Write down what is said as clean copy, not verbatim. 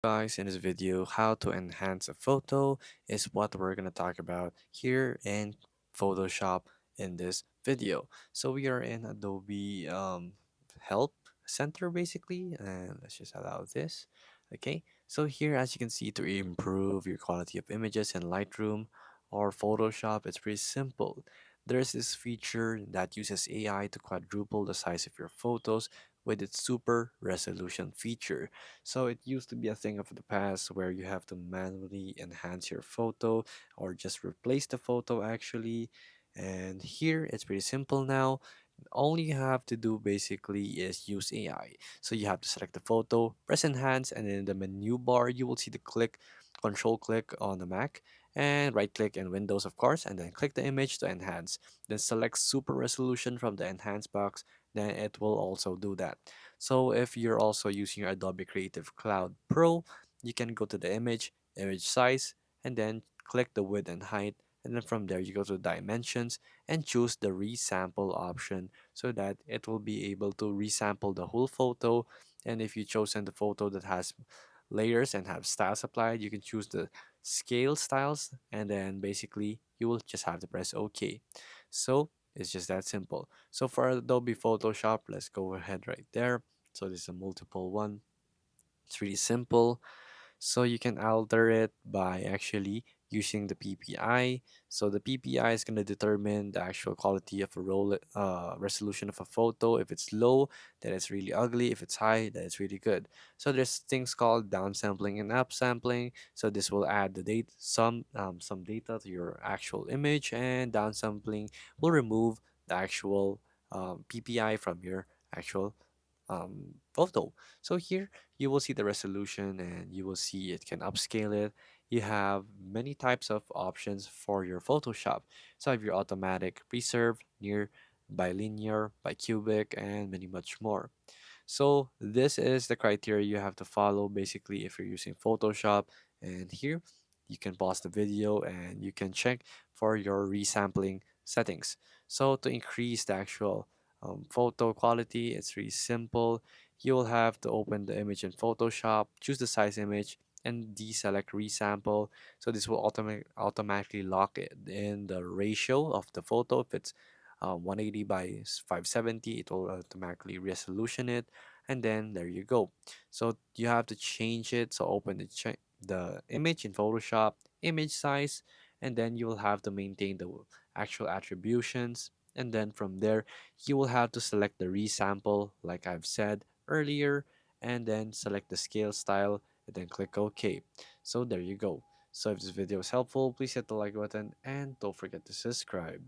Guys, in this video, how to enhance a photo is what we're going to talk about here in Photoshop in this video. So we are in Adobe Help Center basically, and let's just allow this. Okay, so here as you can see, to improve your quality of images in Lightroom or Photoshop, it's pretty simple. There's this feature that uses AI to quadruple the size of your photos with its super resolution feature. So it used to be a thing of the past where you have to manually enhance your photo or just replace the photo actually. And here it's pretty simple now. All you have to do basically is use AI. So you have to select the photo, press enhance, and in the menu bar you will see the control click on the Mac and right click in Windows of course, and then click the image to enhance. Then select super resolution from the enhance box, then it will also do that. So if you're also using your Adobe Creative Cloud Pro, you can go to the image size, and then click the width and height. And then from there, you go to dimensions and choose the resample option so that it will be able to resample the whole photo. And if you chosen the photo that has layers and have styles applied, you can choose the scale styles, and then basically you will just have to press OK. So it's just that simple. So for Adobe Photoshop, let's go ahead right there. So this is a multiple one. It's really simple. So you can alter it by actually using the PPI. So the PPI is going to determine the actual quality of a resolution of a photo. If it's low, then it's really ugly. If it's high, then it's really good. So there's things called downsampling and upsampling. So this will add the date some data to your actual image, and downsampling will remove the actual PPI from your actual photo. So here you will see the resolution and you will see it can upscale it. You have many types of options for your Photoshop. So have your automatic, preserve, near, bilinear, bicubic, and many much more. So this is the criteria you have to follow basically if you're using Photoshop. And here you can pause the video and you can check for your resampling settings. So to increase the actual photo quality, it's really simple. You will have to open the image in Photoshop, choose the size image, and deselect resample. So this will automatically lock it in the ratio of the photo. If it's 180 by 570, it will automatically resolution it, and then there you go. So you have to change it. So open the image in Photoshop, image size, and then you will have to maintain the actual attributions, and then from there you will have to select the resample like I've said earlier, and then select the scale style and then click OK. So there you go. So if this video is helpful, please hit the like button and don't forget to subscribe.